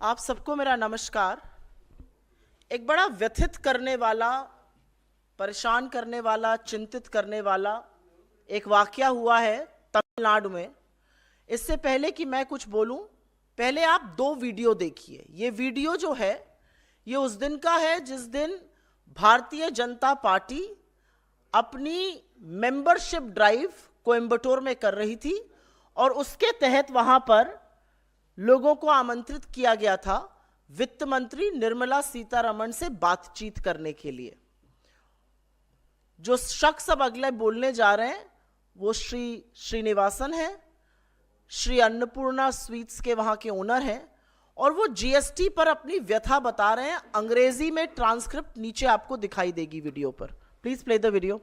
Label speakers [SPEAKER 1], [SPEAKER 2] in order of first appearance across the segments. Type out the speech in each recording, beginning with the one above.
[SPEAKER 1] आप सबको मेरा नमस्कार। एक बड़ा व्यथित करने वाला, परेशान करने वाला, चिंतित करने वाला एक वाकया हुआ है तमिलनाडु में। इससे पहले कि मैं कुछ बोलूं, पहले आप दो वीडियो देखिए। ये वीडियो जो है ये उस दिन का है जिस दिन भारतीय जनता पार्टी अपनी मेंबरशिप ड्राइव कोयंबटूर में कर रही थी और उसके तहत वहां पर लोगों को आमंत्रित किया गया था वित्त मंत्री निर्मला सीतारमण से बातचीत करने के लिए। जो शख्स अब अगले बोलने जा रहे हैं वो श्री श्रीनिवासन है। श्री अन्नपूर्णा स्वीट्स के वहां के ओनर हैं और वो जीएसटी पर अपनी व्यथा बता रहे हैं। अंग्रेजी में ट्रांसक्रिप्ट नीचे आपको दिखाई देगी वीडियो पर। Please play the video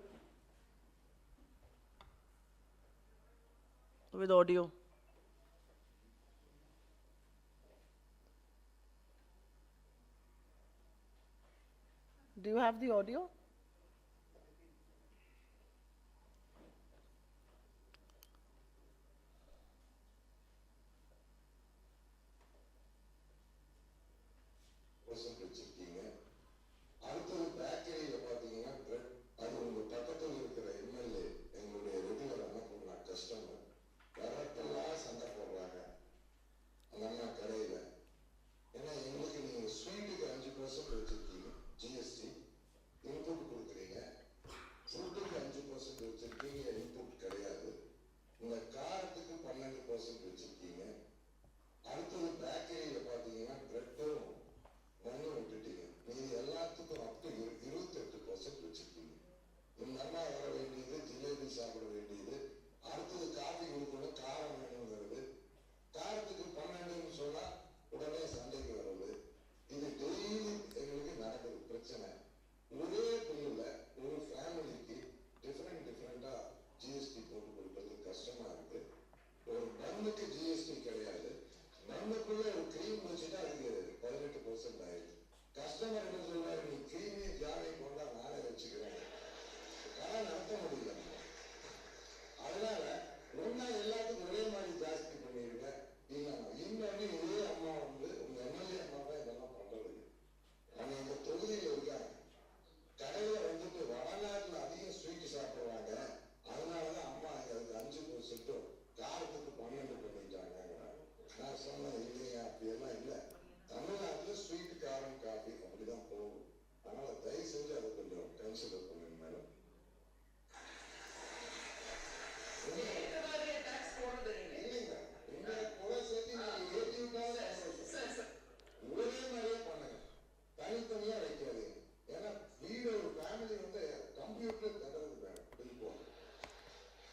[SPEAKER 1] with audio. Do you have the audio?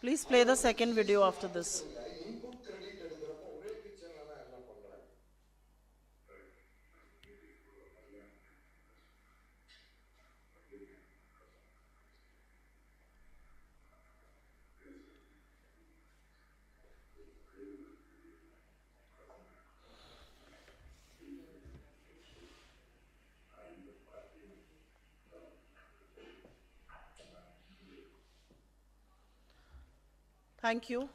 [SPEAKER 1] Please play the second video after this. Thank you.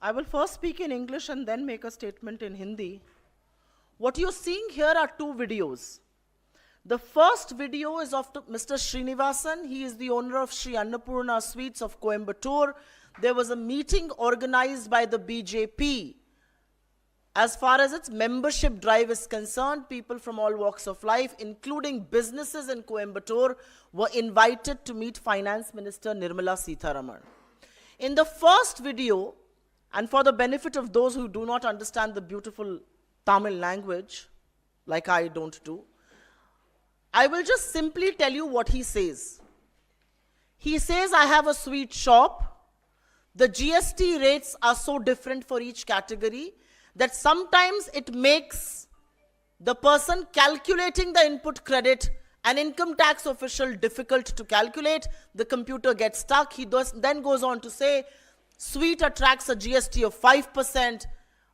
[SPEAKER 1] I will first speak in English and then make a statement in Hindi. What you're seeing here are two videos. The first video is of Mr. Srinivasan. He is the owner of Sri Annapurna Sweets of Coimbatore. There was a meeting organized by the BJP. As far as its membership drive is concerned, people from all walks of life, including businesses in Coimbatore, were invited to meet Finance Minister Nirmala Sitharaman. In the first video, and for the benefit of those who do not understand the beautiful Tamil language, like I don't do, I will just simply tell you what he says. He says, I have a sweet shop. The GST rates are so different for each category that sometimes it makes the person calculating the input credit an income tax official difficult to calculate. The computer gets stuck. He then goes on to say, sweet attracts a GST of 5%.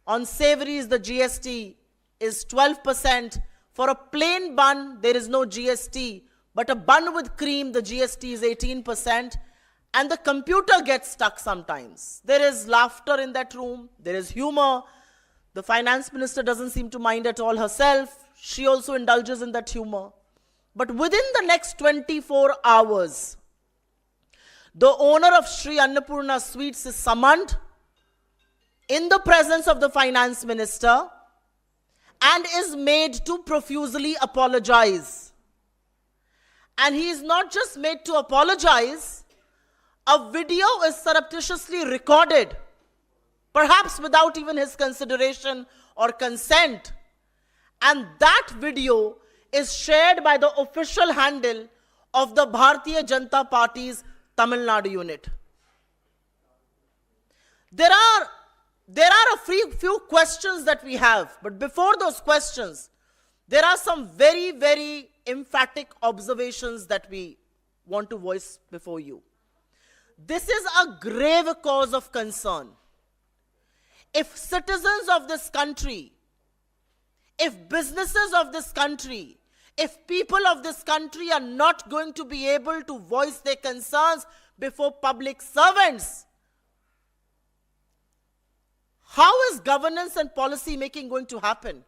[SPEAKER 1] On savories, the GST is 12%. For a plain bun, there is no GST. But a bun with cream, the GST is 18%. And the computer gets stuck sometimes. There is laughter in that room. There is humor. The finance minister doesn't seem to mind at all herself. She also indulges in that humor. But within the next 24 hours, the owner of Sri Annapurna Sweets is summoned in the presence of the finance minister and is made to profusely apologize. And he is not just made to apologize, a video is surreptitiously recorded, perhaps without even his consideration or consent. And that video is shared by the official handle of the Bharatiya Janata Party's Tamil Nadu unit. There are a few questions that we have, but before those questions, there are some very, very emphatic observations that we want to voice before you. This is a grave cause of concern. If citizens of this country, if businesses of this country, if people of this country are not going to be able to voice their concerns before public servants, how is governance and policy making going to happen?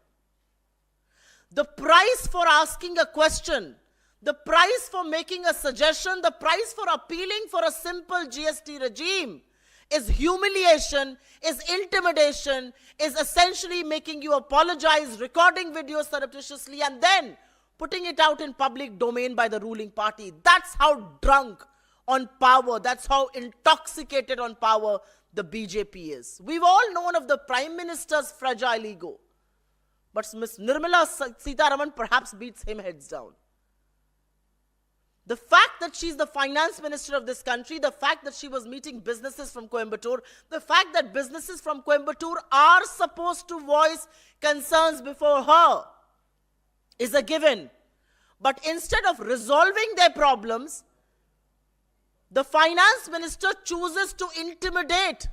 [SPEAKER 1] The price for asking a question, the price for making a suggestion, the price for appealing for a simple GST regime is humiliation, is intimidation, is essentially making you apologize, recording videos surreptitiously, and then putting it out in public domain by the ruling party. That's how drunk on power, that's how intoxicated on power the BJP is. We've all known of the Prime Minister's fragile ego, but Ms. Nirmala Sitharaman perhaps beats him heads down. The fact that she's the finance minister of this country, the fact that she was meeting businesses from Coimbatore, the fact that businesses from Coimbatore are supposed to voice concerns before her is a given. But instead of resolving their problems, the finance minister chooses to intimidate,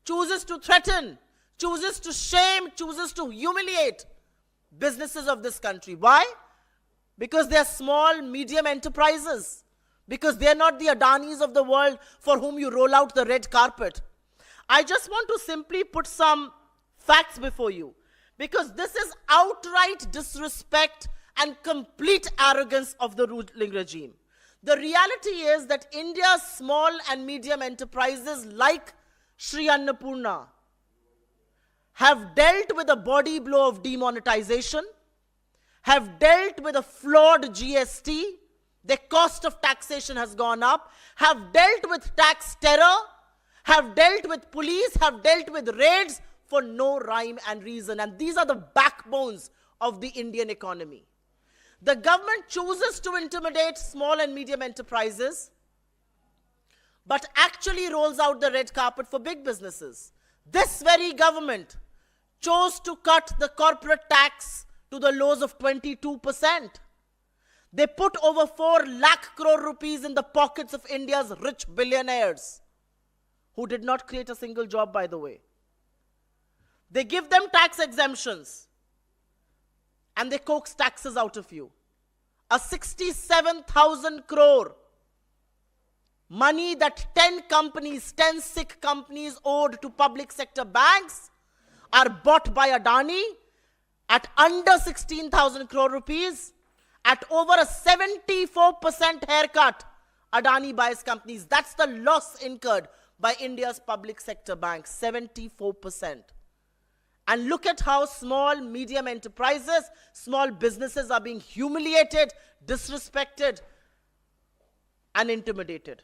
[SPEAKER 1] chooses to threaten, chooses to shame, chooses to humiliate businesses of this country. Why? Because they are small, medium enterprises. Because they are not the Adanis of the world for whom you roll out the red carpet. I just want to simply put some facts before you, because this is outright disrespect and complete arrogance of the ruling regime. The reality is that India's small and medium enterprises like Sri Annapurna have dealt with a body blow of demonetization, have dealt with a flawed GST, the cost of taxation has gone up, have dealt with tax terror, have dealt with police, have dealt with raids for no rhyme and reason. And these are the backbones of the Indian economy. The government chooses to intimidate small and medium enterprises, but actually rolls out the red carpet for big businesses. This very government chose to cut the corporate tax to the lows of 22%. They put over 4 lakh crore rupees in the pockets of India's rich billionaires, who did not create a single job, by the way. They give them tax exemptions, and they coax taxes out of you. A 67,000 crore money that 10 sick companies owed to public sector banks are bought by Adani at under 16,000 crore rupees, at over a 74% haircut. Adani buys companies. That's the loss incurred by India's public sector banks, 74%. And look at how small, medium enterprises, small businesses are being humiliated, disrespected, and intimidated.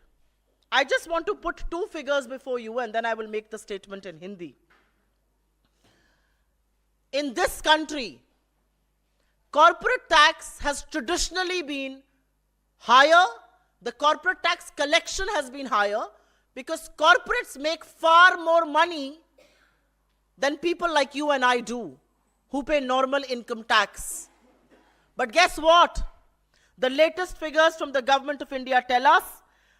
[SPEAKER 1] I just want to put 2 figures before you, and then I will make the statement in Hindi. In this country, corporate tax has traditionally been higher. The corporate tax collection has been higher because corporates make far more money than people like you and I do, who pay normal income tax. But guess what? The latest figures from the government of India tell us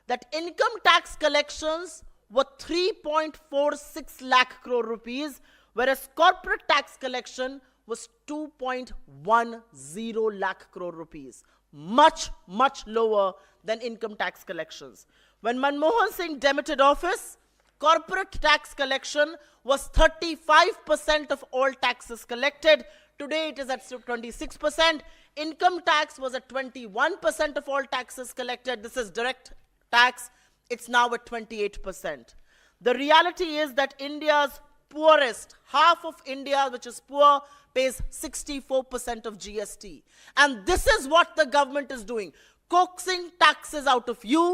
[SPEAKER 1] that income tax collections were 3.46 lakh crore rupees, whereas corporate tax collection was 2.10 lakh crore rupees. Much, much lower than income tax collections. When Manmohan Singh demitted office, corporate tax collection was 35% of all taxes collected. Today it is at 26%. Income tax was at 21% of all taxes collected. This is direct tax. It's now at 28%. The reality is that India's poorest, half of India which is poor, pays 64% of GST. And this is what the government is doing. Coaxing taxes out of you,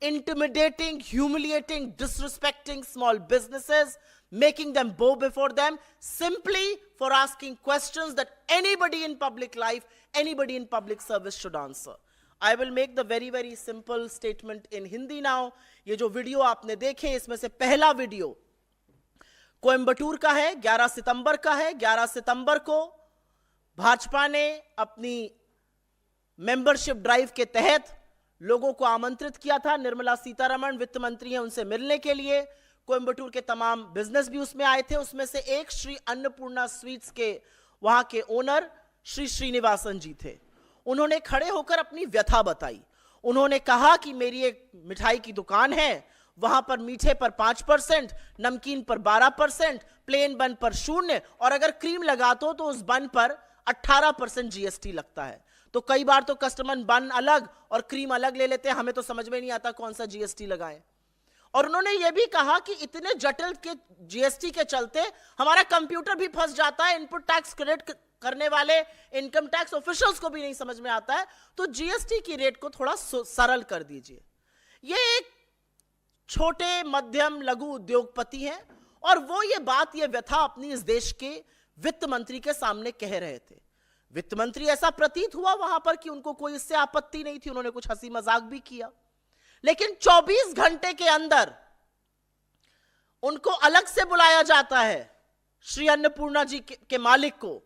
[SPEAKER 1] intimidating, humiliating, disrespecting small businesses, making them bow before them, simply for asking questions that anybody in public life, anybody in public service should answer. I will make the very, very simple statement in Hindi now. ये जो video आपने देखे, इसमें से पहला video Coimbatore का है, 11 सितंबर का है। 11 सितंबर को भाजपा ने अपनी मेंबरशिप ड्राइव के तहत लोगों को आमंत्रित किया था। निर्मला सीतारमण वित्त मंत्री हैं, उनसे मिलने के लिए। कोयम्बटूर के तमाम बिजनेस भी उसमें आए थे। उसमें से एक श्री अन्नपूर्णा स्वीट्स के वहां के ओनर श्री श्रीनिवासन जी थे। उन्होंने खड़े होकर अपनी व्यथा बताई। उन्होंने कहा कि मेरी एक मिठाई की दुकान है, वहां पर मीठे पर 5%, नमकीन पर 12%, प्लेन बन पर 0%, और अगर क्रीम लगा तो उस बन पर 18% जीएसटी लगता है। तो कई बार तो कस्टमर बन अलग और क्रीम अलग ले लेते हैं, हमें तो समझ में नहीं आता कौन सा जीएसटी लगाएं। और उन्होंने यह भी कहा कि इतने जटिल के जीएसटी के चलते हमारा कंप्यूटर भी फंस जाता है, इनपुट टैक्स क्रेडिट करने वाले इनकम टैक्स ऑफिशियल्स को भी नहीं समझ में आता है, तो जीएसटी की रेट को थोड़ा सरल कर दीजिए। ये एक छोटे मध्यम लघु उद्योगपति हैं और वो ये बात, ये व्यथा अपनी इस देश के वित्त मंत्री के सामने कह रहे थे। वित्त मंत्री, ऐसा प्रतीत हुआ वहां पर कि उनको कोई इससे आपत्ति नहीं थी, उन्होंने कुछ हंसी मजाक भी किया। लेकिन 24 घंटे के अंदर उनको अलग से बुलाया जाता है श्री अन्नपूर्णा जी के मालिक को,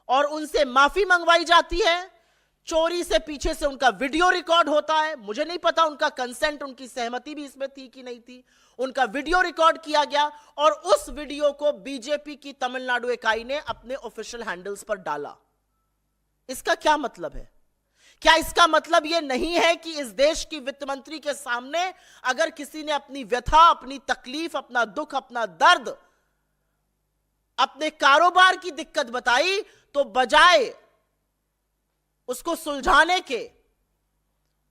[SPEAKER 1] और उनसे माफी मंगवाई जाती है। चोरी से पीछे से उनका वीडियो रिकॉर्ड होता है। मुझे नहीं पता उनका कंसेंट, उनकी सहमति भी इसमें थी कि नहीं थी। उनका वीडियो रिकॉर्ड किया गया और उस वीडियो को बीजेपी की तमिलनाडु इकाई ने अपने ऑफिशियल हैंडल्स पर डाला। इसका क्या मतलब है? क्या इसका मतलब यह नहीं है कि इस देश की वित्त मंत्री के सामने अगर किसी ने अपनी व्यथा, अपनी तकलीफ, अपना दुख, अपना दर्द, अपने कारोबार की दिक्कत बताई, तो बजाय उसको सुलझाने के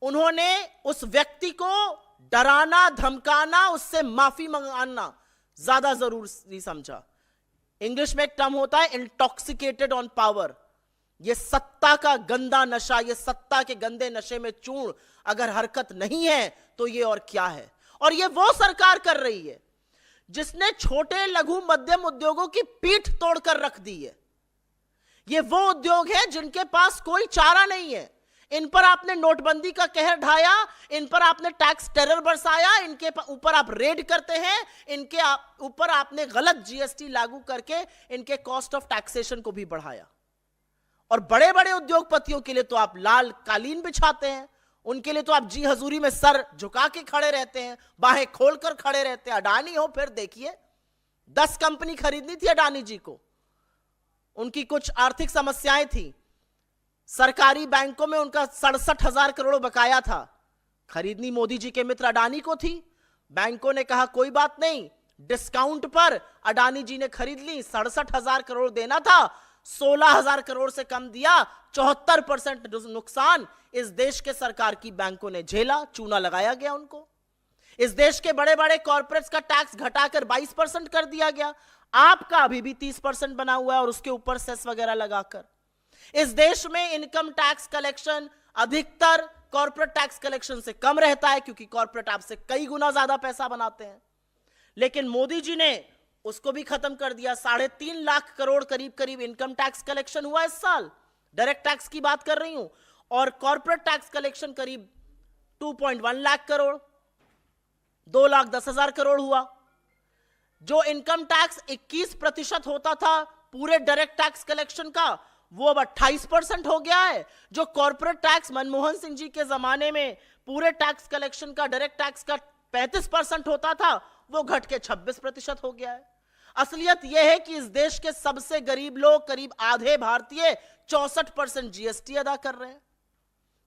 [SPEAKER 1] उन्होंने उस व्यक्ति को डराना, धमकाना, उससे माफी मंगाना ज्यादा जरूरी समझा। इंग्लिश में एक टर्म होता है इंटॉक्सिकेटेड ऑन पावर। ये सत्ता का गंदा नशा, ये सत्ता के गंदे नशे में चूर्ण अगर हरकत नहीं है तो ये और क्या है। और ये वो सरकार कर रही है जिसने छोटे लघु मध्यम उद्योगों की पीठ तोड़कर रख दी है। ये वो उद्योग है जिनके पास कोई चारा नहीं है। इन पर आपने नोटबंदी का कहर ढाया, इन पर आपने टैक्स टेरर बरसाया, इनके ऊपर आप रेड करते हैं, इनके ऊपर आपने गलत जीएसटी लागू करके इनके कॉस्ट ऑफ टैक्सेशन को भी बढ़ाया। और बड़े बड़े उद्योगपतियों के लिए तो आप लाल कालीन बिछाते हैं, उनके लिए तो आप जी हजूरी में सर झुका के खड़े रहते हैं, बाहें खोलकर खड़े रहते हैं। अडानी हो, फिर देखिए 10 कंपनी खरीदनी थी अडानी जी को, उनकी कुछ आर्थिक समस्याएं थी, सरकारी बैंकों में उनका 67,000 करोड़ बकाया था, खरीदनी मोदी जी के मित्र अडानी को थी। बैंकों ने कहा कोई बात नहीं, डिस्काउंट पर अडानी जी ने खरीद ली। 67,000 करोड़ देना था, 16,000 करोड़ से कम दिया। 74% नुकसान इस देश के सरकार की बैंकों ने झेला, चूना लगाया गया उनको। इस देश के बड़े बड़े कॉर्पोरेट्स का टैक्स घटाकर 22% कर दिया गया। आपका अभी भी 30% बना हुआ है और उसके ऊपर सेस वगैरह लगाकर। इस देश में इनकम टैक्स कलेक्शन अधिकतर कॉर्पोरेट टैक्स कलेक्शन से कम रहता है, क्योंकि कॉर्पोरेट आपसे कई गुना ज्यादा पैसा बनाते हैं। लेकिन मोदी जी ने उसको भी खत्म कर दिया। 3.5 लाख करोड़ करीब करीब इनकम टैक्स कलेक्शन हुआ इस साल, डायरेक्ट टैक्स की बात कर रही हूं, और कॉर्पोरेट टैक्स कलेक्शन करीब 2.1 लाख करोड़, 2,10,000 करोड़ हुआ। जो इनकम टैक्स 21% होता था पूरे डायरेक्ट टैक्स कलेक्शन का, वो अब 28% हो गया है। जो कॉर्पोरेट टैक्स मनमोहन सिंह जी के जमाने में पूरे टैक्स कलेक्शन का, डायरेक्ट टैक्स का 35% होता था, वो घट के 26% हो गया है। असलियत यह है कि इस देश के सबसे गरीब लोग, करीब आधे भारतीय, 64% जीएसटी अदा कर रहे हैं।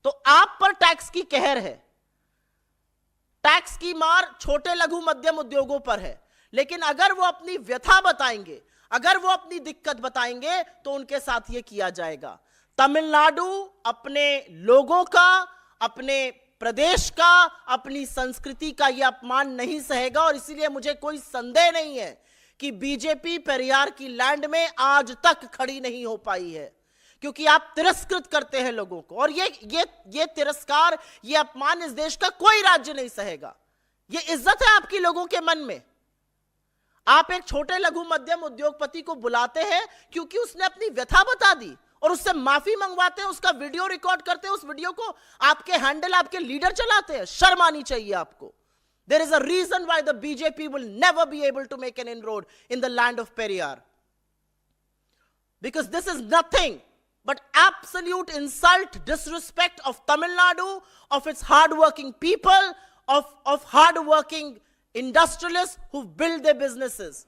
[SPEAKER 1] तो आप पर टैक्स की कहर है, टैक्स की मार छोटे लघु मध्यम उद्योगों पर है, लेकिन अगर वो अपनी व्यथा बताएंगे, अगर वो अपनी दिक्कत बताएंगे, तो उनके साथ ये किया जाएगा। तमिलनाडु अपने लोगों का, अपने प्रदेश का, अपनी संस्कृति का यह अपमान नहीं सहेगा। और इसीलिए मुझे कोई संदेह नहीं है कि बीजेपी पेरियार की लैंड में आज तक खड़ी नहीं हो पाई है, क्योंकि आप तिरस्कृत करते हैं लोगों को। और ये तिरस्कार, ये अपमान इस देश का कोई राज्य नहीं सहेगा। ये इज्जत है आपकी लोगों के मन में। आप एक छोटे लघु मध्यम उद्योगपति को बुलाते हैं क्योंकि उसने अपनी व्यथा बता दी, और उससे माफी मंगवाते हैं, उसका वीडियो रिकॉर्ड करते हैं, उस वीडियो को आपके हैंडल, आपके लीडर चलाते हैं। शर्म आनी चाहिए आपको। There is a reason why the BJP will never be able to make an inroad in the land of Periyar. Because this is nothing but absolute insult, disrespect of Tamil Nadu, of its hard-working people, of hard-working industrialists who build their businesses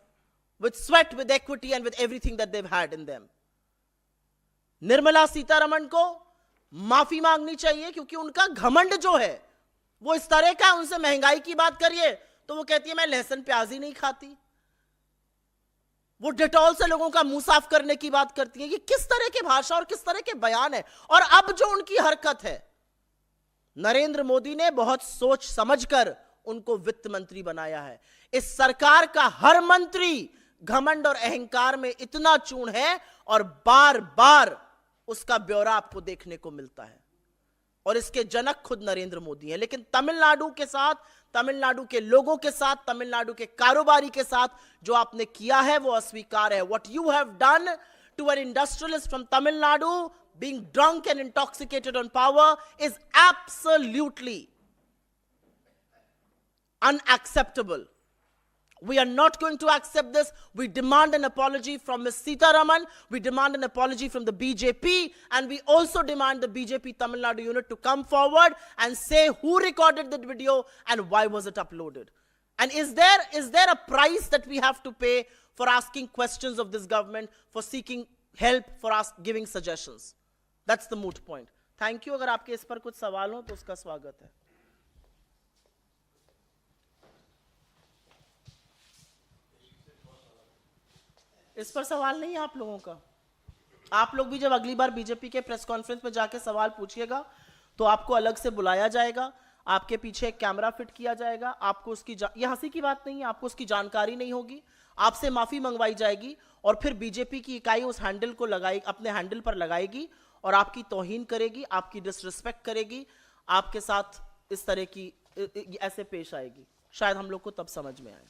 [SPEAKER 1] with sweat, with equity, and with everything that they've had in them. Nirmala Sitharaman को माफी मांगनी चाहिए, क्योंकि उनका घमंड जो है वो इस तरह का। उनसे महंगाई की बात करिए तो वो कहती है मैं लहसुन प्याज ही नहीं खाती। वो डेटॉल से लोगों का मुंह साफ करने की बात करती है। ये किस तरह की भाषा और किस तरह के बयान है। और अब जो उनकी हरकत है, नरेंद्र मोदी ने बहुत सोच समझकर उनको वित्त मंत्री बनाया है। इस सरकार का हर मंत्री घमंड और अहंकार में इतना चूर्ण है, और बार बार उसका ब्यौरा आपको देखने को मिलता है। और इसके जनक खुद नरेंद्र मोदी हैं। लेकिन तमिलनाडु के साथ, तमिलनाडु के लोगों के साथ, तमिलनाडु के कारोबारी के साथ जो आपने किया है वो अस्वीकार है। What you have done to an industrialist from Tamil Nadu being drunk and intoxicated on power is absolutely unacceptable. We are not going to accept this. We demand an apology from Ms. Sitaraman. We demand an apology from the BJP. And we also demand the BJP Tamil Nadu unit to come forward and say who recorded that video and why was it uploaded. And is there a price that we have to pay for asking questions of this government, for seeking help, for giving suggestions? That's the moot point. Thank you. अगर आपके इस पर कुछ सवाल हो तो उसका स्वागत है। इस पर सवाल नहीं है आप लोगों का। आप लोग भी जब अगली बार बीजेपी के प्रेस कॉन्फ्रेंस में जाके सवाल पूछिएगा तो आपको अलग से बुलाया जाएगा, आपके पीछे एक कैमरा फिट किया जाएगा, आपको उसकी यह हंसी की बात नहीं है, आपको उसकी जानकारी नहीं होगी, आपसे माफी मंगवाई जाएगी, और फिर बीजेपी की इकाई उस हैंडल को लगाएगी, अपने हैंडल पर लगाएगी, और आपकी तौहीन करेगी, आपकी डिसरिस्पेक्ट करेगी, आपके साथ इस तरह की ऐसे पेश आएगी। शायद हम लोग को तब समझ में आए।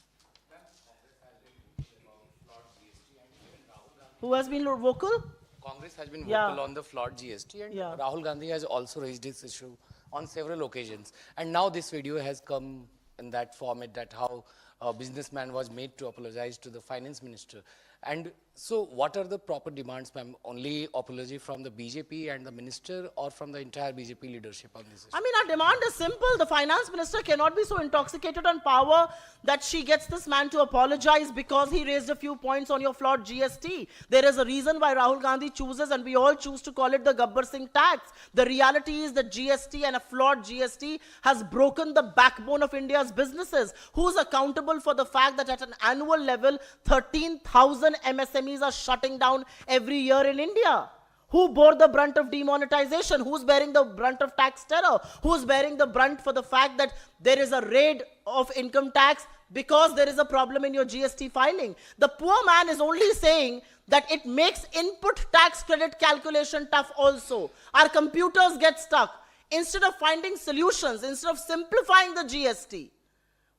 [SPEAKER 1] Who has been vocal?
[SPEAKER 2] Congress has been vocal on the flawed GST, and Rahul Gandhi has also raised this issue on several occasions. And now this video has come in that format, that how a businessman was made to apologize to the finance minister. And so what are the proper demands, ma'am? Only apology from the BJP and the minister, or from the entire BJP leadership on this issue?
[SPEAKER 1] I mean, our demand is simple. The finance minister cannot be so intoxicated on power that she gets this man to apologize because he raised a few points on your flawed GST. There is a reason why Rahul Gandhi chooses, and we all choose to call it the Gabbar Singh tax. The reality is that GST and a flawed GST has broken the backbone of India's businesses. Who's accountable for the fact that at an annual level, 13,000 MSMEs are shutting down every year in India? Who bore the brunt of demonetization? Who's bearing the brunt of tax terror? Who's bearing the brunt for the fact that there is a raid of income tax because there is a problem in your GST filing? The poor man is only saying that it makes input tax credit calculation tough also. Our computers get stuck. Instead of finding solutions, instead of simplifying the GST,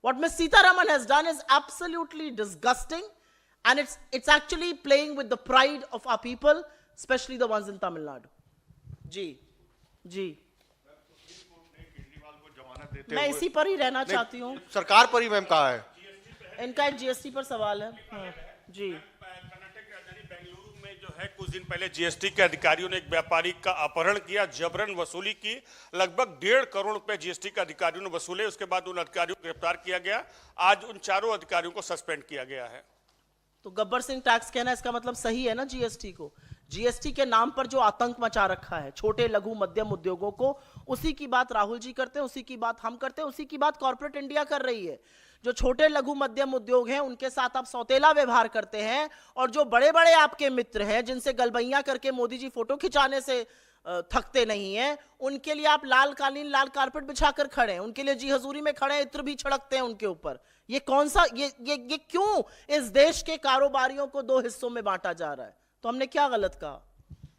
[SPEAKER 1] what Ms. Sitaraman has done is absolutely disgusting, and it's actually playing with the pride of our people, especially the ones in Tamil Nadu. जी मैं इसी पर ही रहना चाहती हूँ।
[SPEAKER 3] सरकार पर ही ma'am कहा है,
[SPEAKER 1] इनका एक जीएसटी पर सवाल है। जी,
[SPEAKER 4] कर्नाटक राजधानी बेंगलुरु में जो है कुछ दिन पहले जीएसटी के अधिकारियों ने एक व्यापारी का अपहरण किया, जबरन वसूली की। लगभग 1.5 करोड़ रुपए जीएसटी के अधिकारियों ने वसूले। उसके बाद उन अधिकारियों को गिरफ्तार किया गया। आज उन चारों अधिकारियों को सस्पेंड किया गया है।
[SPEAKER 1] तो गब्बर सिंह टैक्स कहना इसका मतलब सही है ना? जीएसटी को, जीएसटी के नाम पर जो आतंक मचा रखा है छोटे लघु मध्यम उद्योगों को, उसी की बात राहुल जी करते हैं, उसी की बात हम करते हैं, उसी की बात कॉर्पोरेट इंडिया कर रही है। जो छोटे लघु मध्यम उद्योग हैं उनके साथ आप सौतेला व्यवहार करते हैं, और जो बड़े बड़े आपके मित्र हैं जिनसे गलबैया करके मोदी जी फोटो खिंचाने से थकते नहीं हैं, उनके लिए आप लाल कालीन लाल कारपेट बिछाकर खड़े हैं, उनके लिए जी हजूरी में खड़े हैं, इत्र भी छिड़कते हैं उनके ऊपर। ये कौन सा ये क्यों इस देश के कारोबारियों को दो हिस्सों में बांटा जा रहा है? तो हमने क्या गलत कहा?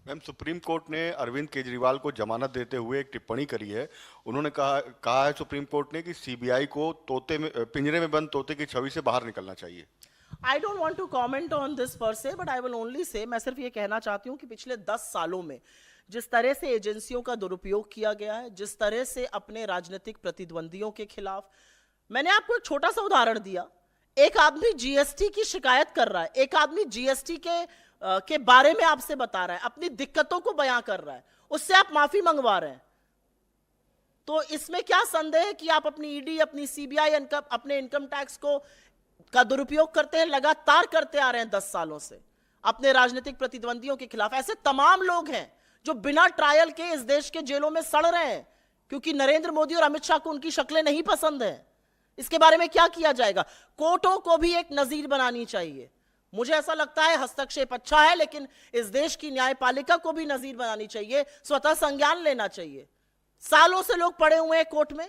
[SPEAKER 3] मैम, सुप्रीम कोर्ट ने अरविंद केजरीवाल को जमानत देते हुए एक टिप्पणी करी है। उन्होंने कहा है सुप्रीम कोर्ट ने कि सीबीआई को पिंजरे में बंद तोते की छवि से बाहर निकलना चाहिए।
[SPEAKER 1] I don't want to comment on this per se, but I will only say, मैं सिर्फ ये कहना चाहती हूँ कि पिछले 10 सालों में जिस तरह से एजेंसियों का दुरुपयोग किया गया है, जिस तरह से अपने राजनीतिक प्रतिद्वंदियों के खिलाफ, मैंने आपको एक छोटा सा उदाहरण दिया। एक आदमी जीएसटी की शिकायत कर रहा है, एक आदमी जीएसटी के बारे में आपसे बता रहा है, अपनी दिक्कतों को बयां कर रहा है, उससे आप माफी मंगवा रहे हैं। तो इसमें क्या संदेह है कि आप अपनी ईडी, अपनी सीबीआई, अपने इनकम टैक्स का दुरुपयोग करते हैं, लगातार करते आ रहे हैं 10 सालों से अपने राजनीतिक प्रतिद्वंदियों के खिलाफ। ऐसे तमाम लोग हैं जो बिना ट्रायल के इस देश के जेलों में सड़ रहे हैं क्योंकि नरेंद्र मोदी और अमित शाह को उनकी शक्लें नहीं पसंद हैं। इसके बारे में क्या किया जाएगा? कोर्टों को भी एक नजीर बनानी चाहिए। मुझे ऐसा लगता है हस्तक्षेप अच्छा है, लेकिन इस देश की न्यायपालिका को भी नजीर बनानी चाहिए, स्वतः संज्ञान लेना चाहिए। सालों से लोग पड़े हुए हैं कोर्ट में,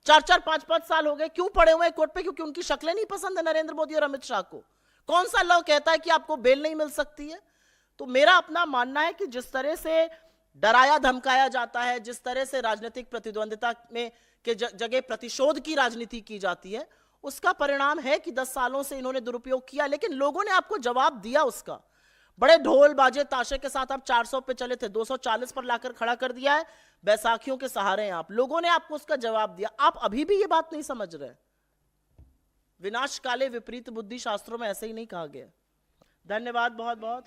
[SPEAKER 1] 4-4, 5-5 साल हो गए। क्यों पड़े हुए हैं कोर्ट पे? क्योंकि उनकी शक्लें नहीं पसंद है नरेंद्र मोदी और अमित शाह को। कौन सा लॉ कहता है कि आपको बेल नहीं मिल सकती है? तो मेरा अपना मानना है कि जिस तरह से डराया धमकाया जाता है, जिस तरह से राजनीतिक प्रतिद्वंदिता में के जगह प्रतिशोध की राजनीति की जाती है, उसका परिणाम है कि 10 सालों से इन्होंने दुरुपयोग किया, लेकिन लोगों ने आपको जवाब दिया उसका। बड़े ढोल बाजे ताशे के साथ आप 400 पे चले थे, 240 पर लाकर खड़ा कर दिया है। बैसाखियों के सहारे हैं आप, लोगों ने आपको उसका जवाब दिया। आप अभी भी ये बात नहीं समझ रहे। विनाश काले विपरीत बुद्धि शास्त्रों में ऐसे ही नहीं कहा गया। धन्यवाद बहुत बहुत।